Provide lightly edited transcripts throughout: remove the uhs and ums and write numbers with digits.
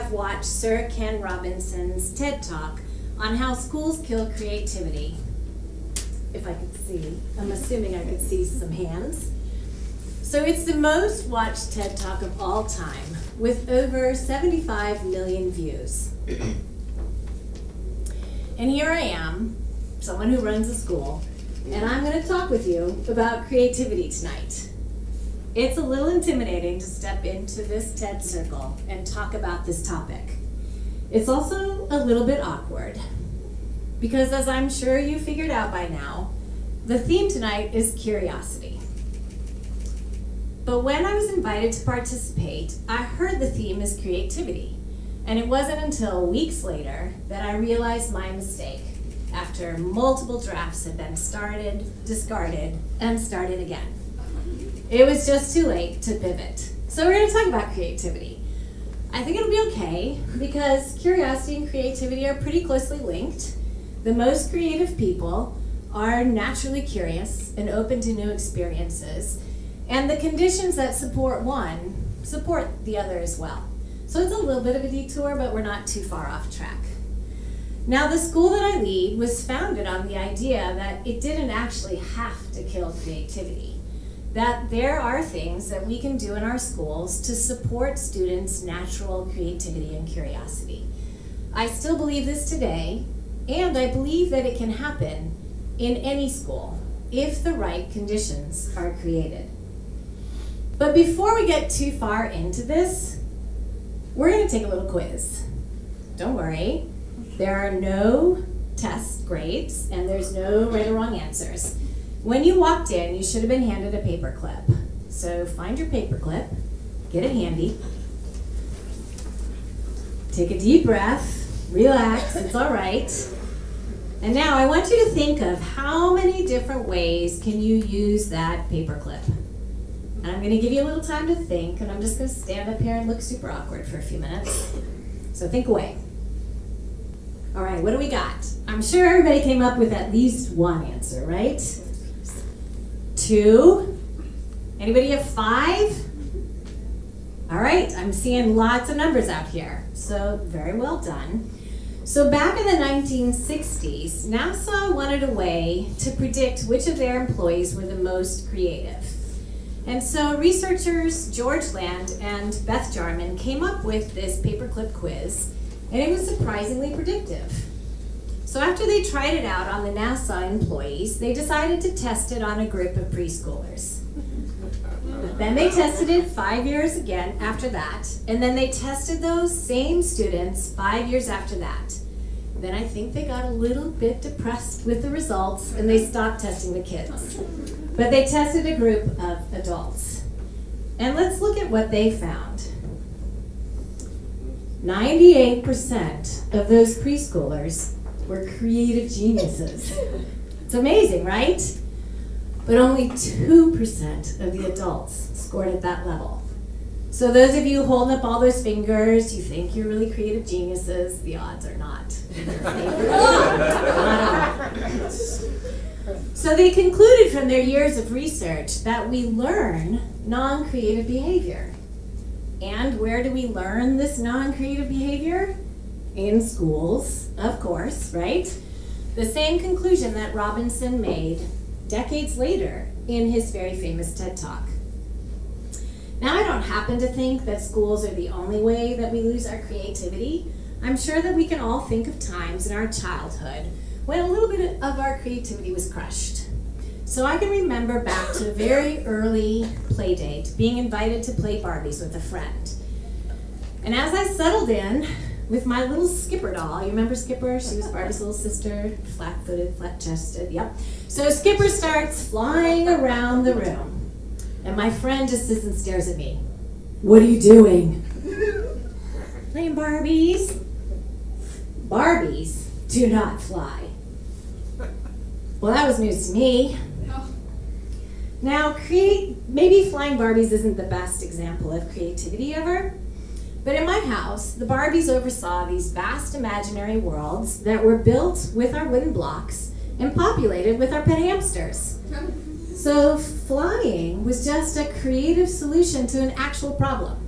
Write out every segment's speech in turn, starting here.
have watched Sir Ken Robinson's TED Talk on how schools kill creativity. If I could see, I'm assuming I could see some hands. So it's the most watched TED Talk of all time, with over 75 million views. And here I am, someone who runs a school, and I'm going to talk with you about creativity tonight. It's a little intimidating to step into this TED circle and talk about this topic. It's also a little bit awkward, because as I'm sure you figured out by now, the theme tonight is curiosity. But when I was invited to participate, I heard the theme is creativity. And it wasn't until weeks later that I realized my mistake, after multiple drafts had been started, discarded, and started again. It was just too late to pivot. So we're going to talk about creativity. I think it'll be okay, because curiosity and creativity are pretty closely linked. The most creative people are naturally curious and open to new experiences, and the conditions that support one support the other as well. So it's a little bit of a detour, but we're not too far off track. Now, the school that I lead was founded on the idea that it didn't actually have to kill creativity, that there are things that we can do in our schools to support students' natural creativity and curiosity. I still believe this today, and I believe that it can happen in any school if the right conditions are created. But before we get too far into this, we're going to take a little quiz. Don't worry, there are no test grades and there's no right or wrong answers. When you walked in, you should have been handed a paper clip. So find your paper clip, get it handy, take a deep breath, relax, it's all right. And now I want you to think of how many different ways can you use that paper clip. And I'm going to give you a little time to think, and I'm just going to stand up here and look super awkward for a few minutes. So think away. All right, what do we got? I'm sure everybody came up with at least one answer, right? 2? Anybody have 5? All right, I'm seeing lots of numbers out here. So very well done. So back in the 1960s, NASA wanted a way to predict which of their employees were the most creative. And so researchers George Land and Beth Jarman came up with this paperclip quiz, and it was surprisingly predictive. So after they tried it out on the NASA employees, they decided to test it on a group of preschoolers. Then they tested it 5 years again after that, and then they tested those same students 5 years after that. Then I think they got a little bit depressed with the results and they stopped testing the kids. But they tested a group of adults. And let's look at what they found. 98% of those preschoolers were creative geniuses. It's amazing, right? But only 2% of the adults scored at that level. So those of you holding up all those fingers, you think you're really creative geniuses, the odds are not in your favor. Not at all. So they concluded from their years of research that we learn non-creative behavior. And where do we learn this non-creative behavior? In schools, of course, right? The same conclusion that Robinson made decades later in his very famous TED Talk. Now, I don't happen to think that schools are the only way that we lose our creativity. I'm sure that we can all think of times in our childhood when a little bit of our creativity was crushed. So I can remember back to a very early play date, being invited to play Barbies with a friend. And as I settled in with my little Skipper doll, you remember Skipper? She was Barbie's little sister, flat-footed, flat-chested, yep. So Skipper starts flying around the room, and my friend just sits and stares at me. What are you doing? Playing Barbies. Barbies do not fly. Well, that was news to me. Now, maybe flying Barbies isn't the best example of creativity ever, but in my house, the Barbies oversaw these vast imaginary worlds that were built with our wooden blocks and populated with our pet hamsters. So flying was just a creative solution to an actual problem.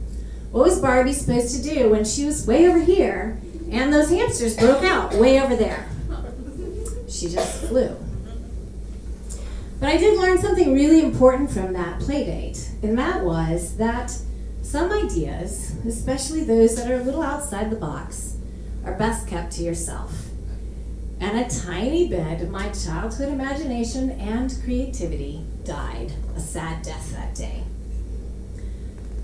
What was Barbie supposed to do when she was way over here and those hamsters broke out way over there? She just flew. But I did learn something really important from that play date, and that was that some ideas, especially those that are a little outside the box, are best kept to yourself. And a tiny bit of my childhood imagination and creativity died a sad death that day.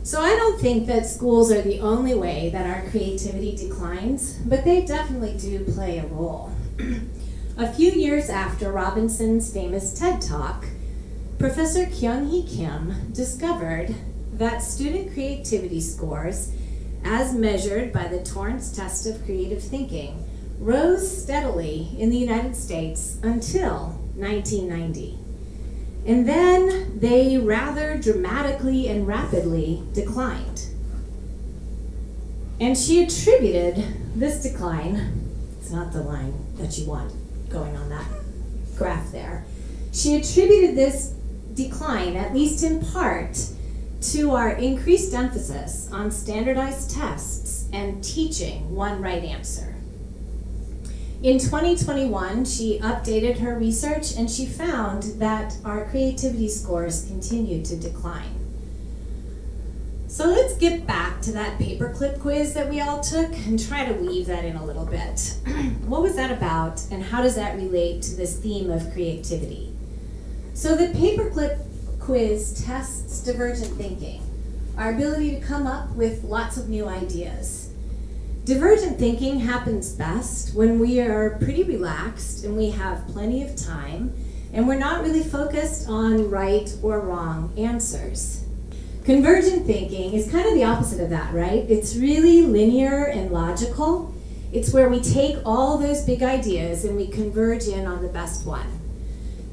So I don't think that schools are the only way that our creativity declines, but they definitely do play a role. A few years after Robinson's famous TED Talk, Professor Kyung-Hee Kim discovered that student creativity scores, as measured by the Torrance Test of Creative Thinking, rose steadily in the United States until 1990. And then they rather dramatically and rapidly declined. And she attributed this decline, it's not the line that you want going on that graph there, she attributed this decline, at least in part, to our increased emphasis on standardized tests and teaching one right answer. In 2021, she updated her research and she found that our creativity scores continued to decline. So let's get back to that paperclip quiz that we all took and try to weave that in a little bit. What was that about, and how does that relate to this theme of creativity? So the paperclip quiz tests divergent thinking, our ability to come up with lots of new ideas. Divergent thinking happens best when we are pretty relaxed and we have plenty of time and we're not really focused on right or wrong answers. Convergent thinking is kind of the opposite of that, right? It's really linear and logical. It's where we take all those big ideas and we converge in on the best one.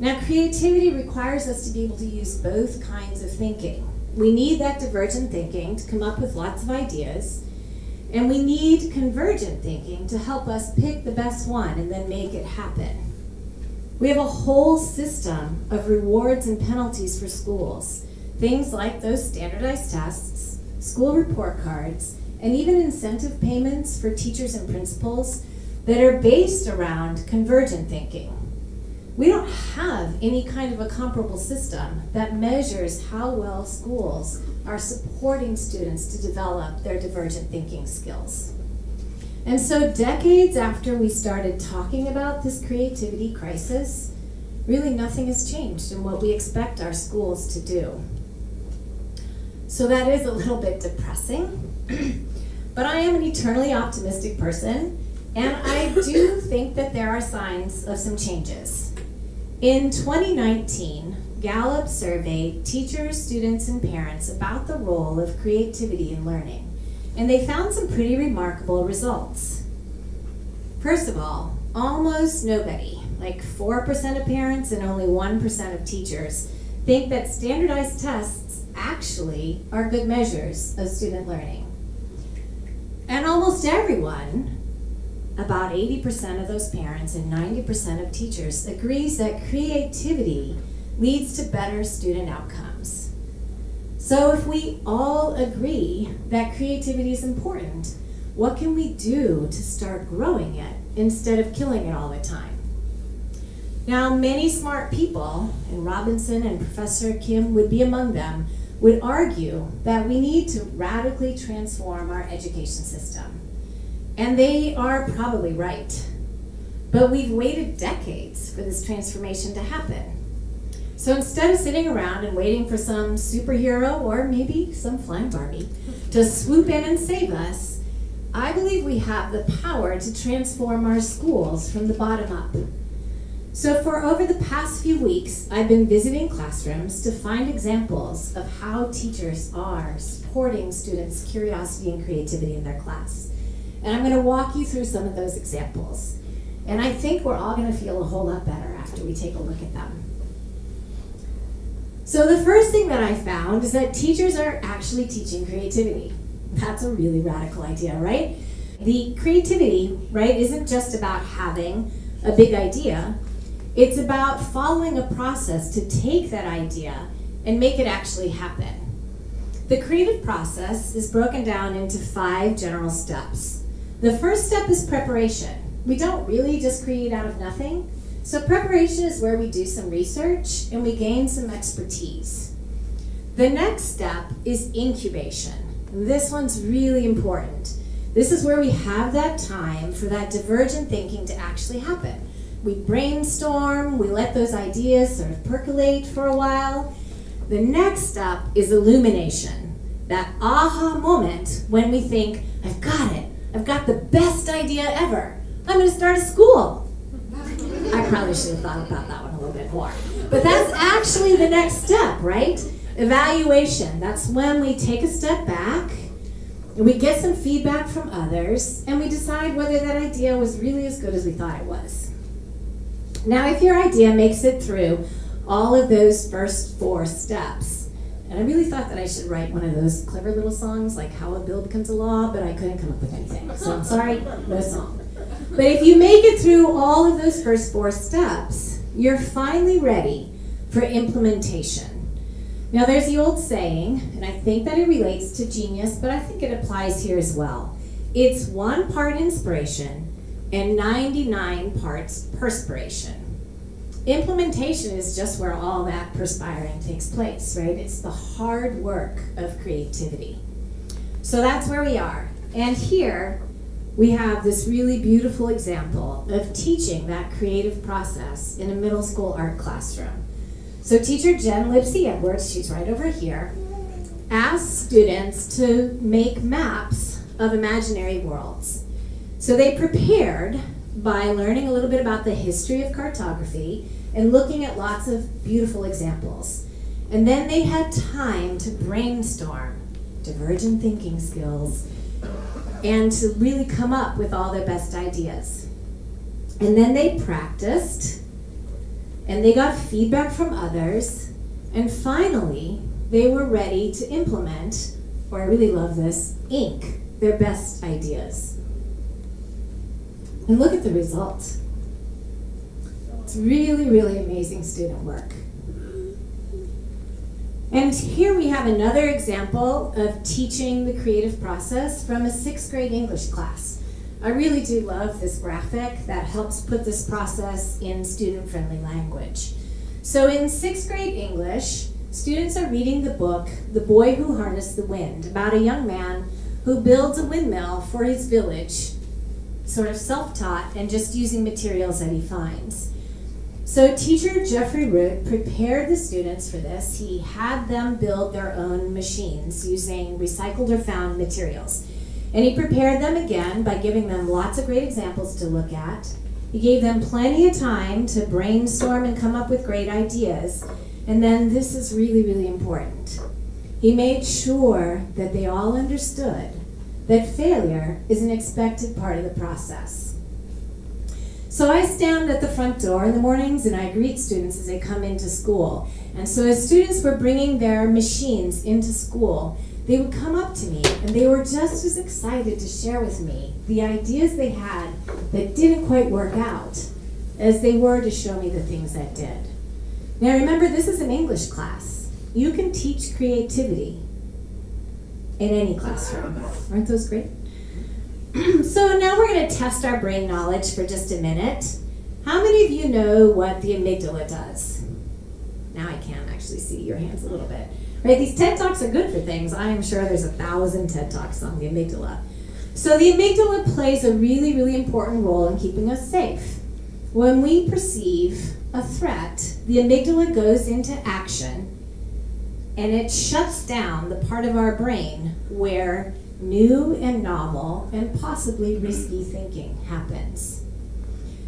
Now, creativity requires us to be able to use both kinds of thinking. We need that divergent thinking to come up with lots of ideas, and we need convergent thinking to help us pick the best one and then make it happen. We have a whole system of rewards and penalties for schools. Things like those standardized tests, school report cards, and even incentive payments for teachers and principals that are based around convergent thinking. We don't have any kind of a comparable system that measures how well schools are supporting students to develop their divergent thinking skills. And so decades after we started talking about this creativity crisis, really nothing has changed in what we expect our schools to do. So that is a little bit depressing, but I am an eternally optimistic person, and I do think that there are signs of some changes. In 2019, Gallup surveyed teachers, students, and parents about the role of creativity in learning, and they found some pretty remarkable results. First of all, almost nobody, like 4% of parents and only 1% of teachers, think that standardized tests actually are good measures of student learning. And almost everyone, about 80% of those parents and 90% of teachers, agrees that creativity leads to better student outcomes. So if we all agree that creativity is important, what can we do to start growing it instead of killing it all the time? Now, many smart people, and Robinson and Professor Kim would be among them, would argue that we need to radically transform our education system. And they are probably right. But we've waited decades for this transformation to happen. So instead of sitting around and waiting for some superhero or maybe some flying Barbie to swoop in and save us, I believe we have the power to transform our schools from the bottom up. So for over the past few weeks, I've been visiting classrooms to find examples of how teachers are supporting students' curiosity and creativity in their class. And I'm going to walk you through some of those examples. And I think we're all going to feel a whole lot better after we take a look at them. So the first thing that I found is that teachers are actually teaching creativity. That's a really radical idea, right? The creativity, right, isn't just about having a big idea. It's about following a process to take that idea and make it actually happen. The creative process is broken down into 5 general steps. The first step is preparation. We don't really just create out of nothing. So preparation is where we do some research and we gain some expertise. The next step is incubation. And this one's really important. This is where we have that time for that divergent thinking to actually happen. We brainstorm, we let those ideas sort of percolate for a while. The next step is illumination, that aha moment when we think, I've got it, I've got the best idea ever. I'm gonna start a school. I probably should have thought about that one a little bit more. But that's actually the next step, right? Evaluation, that's when we take a step back, and we get some feedback from others, and we decide whether that idea was really as good as we thought it was. Now, if your idea makes it through all of those first 4 steps, and I really thought that I should write one of those clever little songs like How a Bill Becomes a Law, but I couldn't come up with anything, so I'm sorry, no song. But if you make it through all of those first 4 steps, you're finally ready for implementation. Now there's the old saying, and I think that it relates to genius, but I think it applies here as well. It's 1 part inspiration and 99 parts perspiration. Implementation is just where all that perspiring takes place, right? It's the hard work of creativity. So that's where we are. And here we have this really beautiful example of teaching that creative process in a middle school art classroom. So teacher Jen Lipsy Edwards, she's right over here, asked students to make maps of imaginary worlds. So they prepared by learning a little bit about the history of cartography and looking at lots of beautiful examples. And then they had time to brainstorm divergent thinking skills and to really come up with all their best ideas. And then they practiced, and they got feedback from others, and finally, they were ready to implement, or I really love this, ink their best ideas. And look at the result. It's really, really amazing student work. And here we have another example of teaching the creative process from a 6th grade English class. I really do love this graphic that helps put this process in student-friendly language. So in 6th grade English, students are reading the book, The Boy Who Harnessed the Wind, about a young man who builds a windmill for his village, sort of self-taught and just using materials that he finds. So teacher Jeffrey Root prepared the students for this. He had them build their own machines using recycled or found materials. And he prepared them again by giving them lots of great examples to look at. He gave them plenty of time to brainstorm and come up with great ideas. And then this is really, really important. He made sure that they all understood that failure is an expected part of the process. So I stand at the front door in the mornings and I greet students as they come into school. And so as students were bringing their machines into school, they would come up to me and they were just as excited to share with me the ideas they had that didn't quite work out as they were to show me the things that did. Now remember, this is an English class. You can teach creativity in any classroom. Aren't those great? So now we're going to test our brain knowledge for just a minute. How many of you know what the amygdala does? Now I can actually see your hands a little bit. Right, these TED Talks are good for things. I am sure there's 1,000 TED Talks on the amygdala. So the amygdala plays a really, really important role in keeping us safe. When we perceive a threat, the amygdala goes into action and it shuts down the part of our brain where new and novel and possibly risky thinking happens.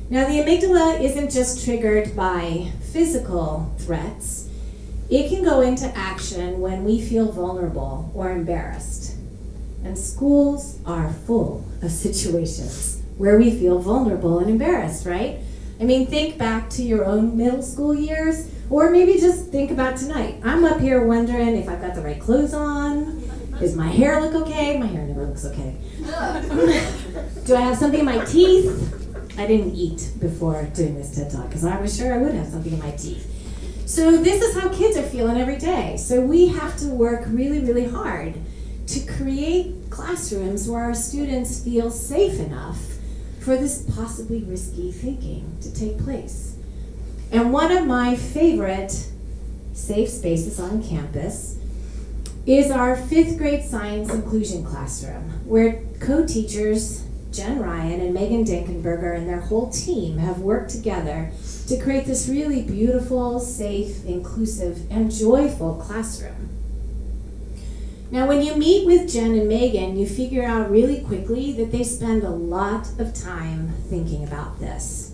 Now the amygdala isn't just triggered by physical threats. It can go into action when we feel vulnerable or embarrassed. And schools are full of situations where we feel vulnerable and embarrassed, right? I mean, think back to your own middle school years, or maybe just think about tonight. I'm up here wondering if I've got the right clothes on. Does my hair look okay? My hair never looks okay. Do I have something in my teeth? I didn't eat before doing this TED Talk because I was sure I would have something in my teeth. So this is how kids are feeling every day. So we have to work really, really hard to create classrooms where our students feel safe enough for this possibly risky thinking to take place. And one of my favorite safe spaces on campus is our 5th grade science inclusion classroom, where co-teachers Jen Ryan and Megan Dinkenberger and their whole team have worked together to create this really beautiful, safe, inclusive, and joyful classroom. Now, when you meet with Jen and Megan, you figure out really quickly that they spend a lot of time thinking about this.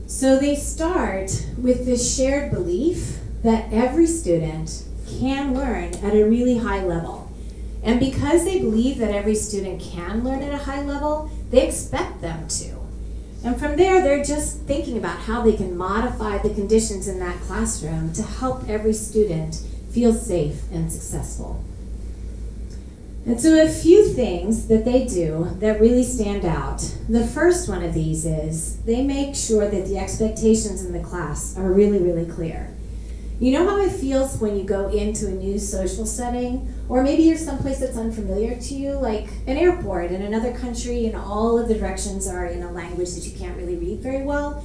So they start with this shared belief that every student can learn at a really high level. And because they believe that every student can learn at a high level, they expect them to. And from there, they're just thinking about how they can modify the conditions in that classroom to help every student feel safe and successful. And so a few things that they do that really stand out. The first one of these is they make sure that the expectations in the class are really, really clear. You know how it feels when you go into a new social setting, or maybe you're someplace that's unfamiliar to you, like an airport in another country and all of the directions are in a language that you can't really read very well.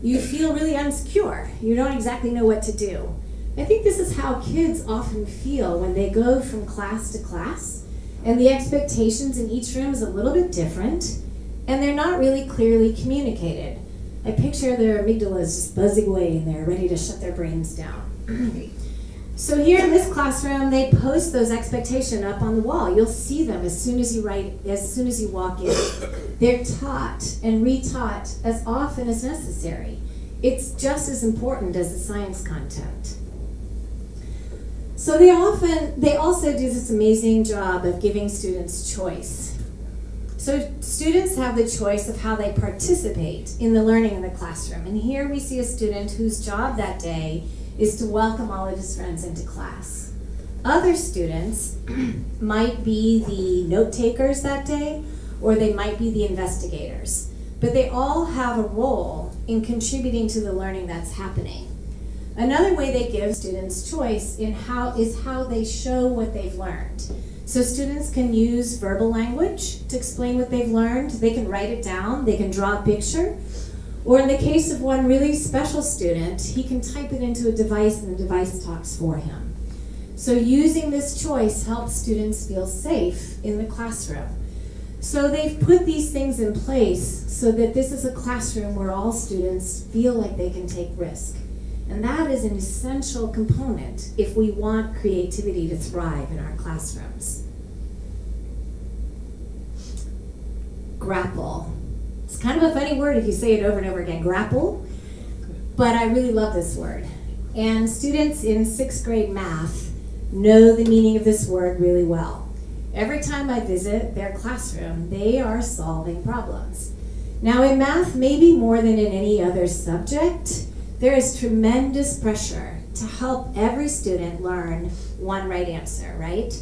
You feel really insecure. You don't exactly know what to do. I think this is how kids often feel when they go from class to class, and the expectations in each room is a little bit different, and they're not really clearly communicated. I picture their amygdalas just buzzing away and they're ready to shut their brains down. So here in this classroom, they post those expectations up on the wall. You'll see them as soon as you walk in. They're taught and retaught as often as necessary. It's just as important as the science content. So they also do this amazing job of giving students choice. So students have the choice of how they participate in the learning in the classroom. And here we see a student whose job that day is to welcome all of his friends into class. Other students might be the note takers that day, or they might be the investigators. But they all have a role in contributing to the learning that's happening. Another way they give students choice is how they show what they've learned. So students can use verbal language to explain what they've learned. They can write it down, they can draw a picture, or in the case of one really special student, he can type it into a device and the device talks for him. So using this choice helps students feel safe in the classroom. So they've put these things in place so that this is a classroom where all students feel like they can take risk. And that is an essential component if we want creativity to thrive in our classrooms. Grapple. It's kind of a funny word if you say it over and over again, grapple, but I really love this word. And students in 6th grade math know the meaning of this word really well. Every time I visit their classroom, they are solving problems. Now in math, maybe more than in any other subject, there is tremendous pressure to help every student learn one right answer, right?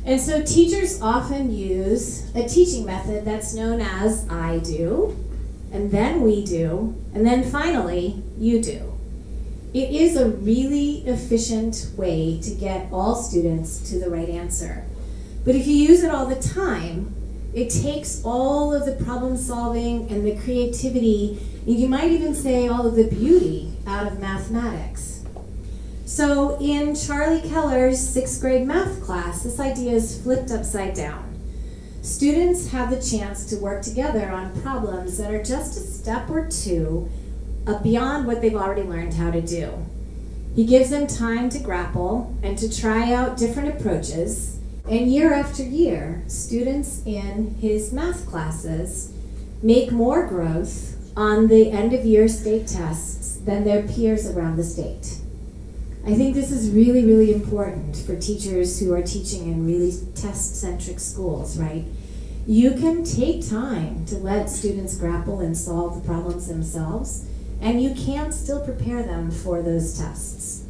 And so teachers often use a teaching method that's known as I do, and then we do, and then finally you do. It is a really efficient way to get all students to the right answer. But if you use it all the time, it takes all of the problem solving and the creativity, and you might even say all of the beauty out of mathematics. So in Charlie Keller's 6th grade math class, this idea is flipped upside down. Students have the chance to work together on problems that are just a step or two beyond what they've already learned how to do. He gives them time to grapple and to try out different approaches. And year after year, students in his math classes make more growth on the end-of-year state tests than their peers around the state. I think this is really, really important for teachers who are teaching in really test-centric schools, right? You can take time to let students grapple and solve the problems themselves, and you can still prepare them for those tests.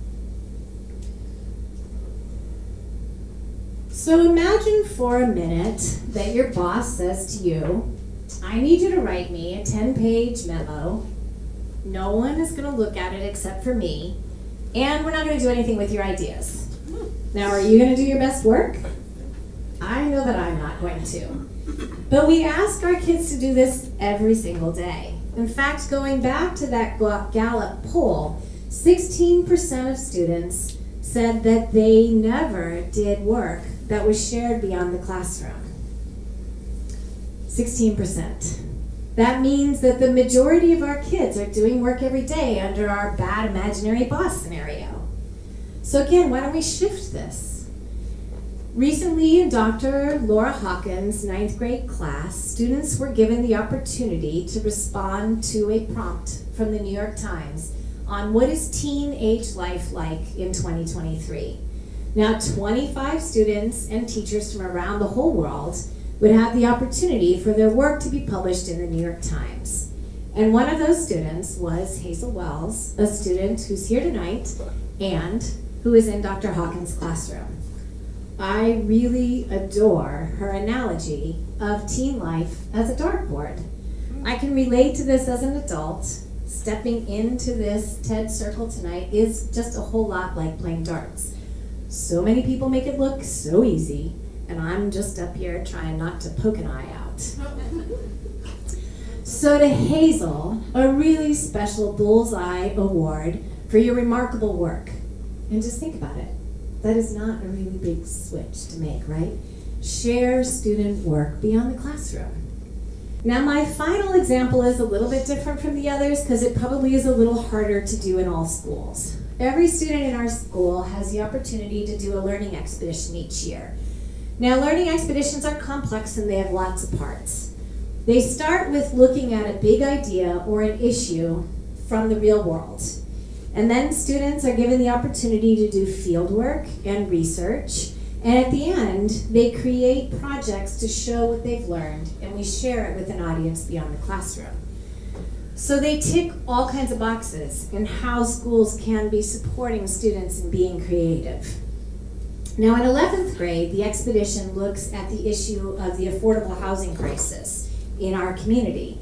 So imagine for a minute that your boss says to you, I need you to write me a 10-page memo No one is going to look at it except for me, and we're not going to do anything with your ideas. Now, are you going to do your best work? I know that I'm not going to. But we ask our kids to do this every single day. In fact, going back to that Gallup poll, 16% of students said that they never did work that was shared beyond the classroom. 16%. That means that the majority of our kids are doing work every day under our bad imaginary boss scenario. So again, why don't we shift this? Recently in Dr. Laura Hawkins' 9th grade class, students were given the opportunity to respond to a prompt from the New York Times on what is teenage life like in 2023. Now, 25 students and teachers from around the whole world would have the opportunity for their work to be published in the New York Times. And one of those students was Hazel Wells, a student who's here tonight and who is in Dr. Hawkins' classroom. I really adore her analogy of teen life as a dartboard. I can relate to this as an adult. Stepping into this TED Circle tonight is just a whole lot like playing darts. So many people make it look so easy, and I'm just up here trying not to poke an eye out. So to Hazel, a really special Bullseye Award for your remarkable work. And just think about it. That is not a really big switch to make, right? Share student work beyond the classroom. Now my final example is a little bit different from the others because it probably is a little harder to do in all schools. Every student in our school has the opportunity to do a learning expedition each year. Now, learning expeditions are complex and they have lots of parts. They start with looking at a big idea or an issue from the real world. And then students are given the opportunity to do field work and research. And at the end, they create projects to show what they've learned, and we share it with an audience beyond the classroom. So they tick all kinds of boxes in how schools can be supporting students in being creative. Now in 11th grade, the expedition looks at the issue of the affordable housing crisis in our community.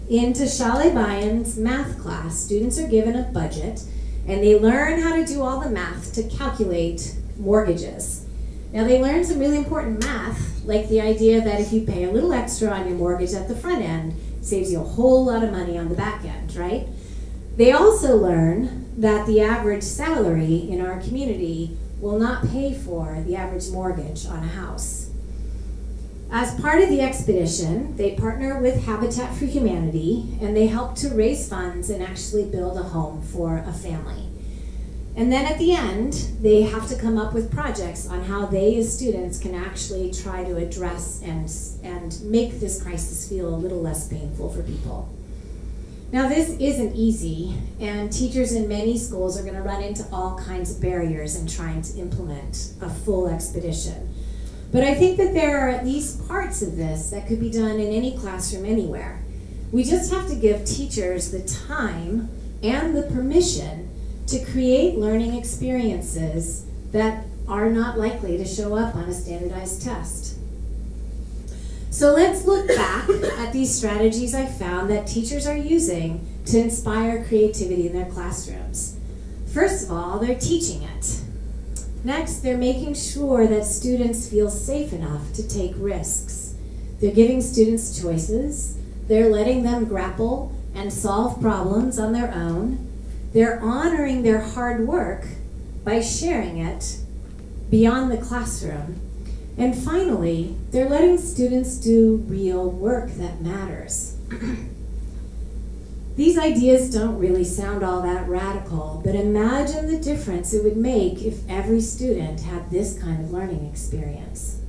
In Tashale Bayan's math class, students are given a budget and they learn how to do all the math to calculate mortgages. Now they learn some really important math, like the idea that if you pay a little extra on your mortgage at the front end, it saves you a whole lot of money on the back end, right? They also learn that the average salary in our community will not pay for the average mortgage on a house. As part of the expedition, they partner with Habitat for Humanity and they help to raise funds and actually build a home for a family. And then at the end, they have to come up with projects on how they as students can actually try to address and make this crisis feel a little less painful for people. Now this isn't easy, and teachers in many schools are going to run into all kinds of barriers in trying to implement a full expedition. But I think that there are at least parts of this that could be done in any classroom anywhere. We just have to give teachers the time and the permission to create learning experiences that are not likely to show up on a standardized test. So let's look back at these strategies I found that teachers are using to inspire creativity in their classrooms. First of all, they're teaching it. Next, they're making sure that students feel safe enough to take risks. They're giving students choices. They're letting them grapple and solve problems on their own. They're honoring their hard work by sharing it beyond the classroom. And finally, they're letting students do real work that matters. These ideas don't really sound all that radical, but imagine the difference it would make if every student had this kind of learning experience.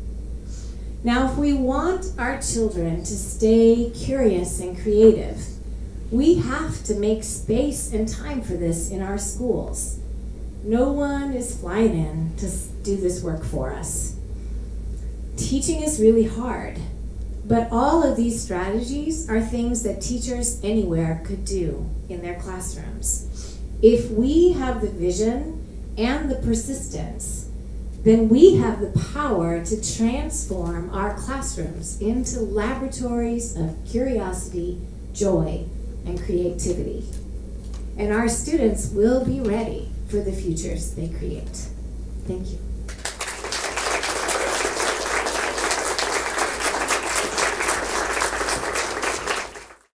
Now, if we want our children to stay curious and creative, we have to make space and time for this in our schools. No one is flying in to do this work for us. Teaching is really hard, but all of these strategies are things that teachers anywhere could do in their classrooms. If we have the vision and the persistence, then we have the power to transform our classrooms into laboratories of curiosity, joy, and creativity. and our students will be ready for the futures they create. Thank you.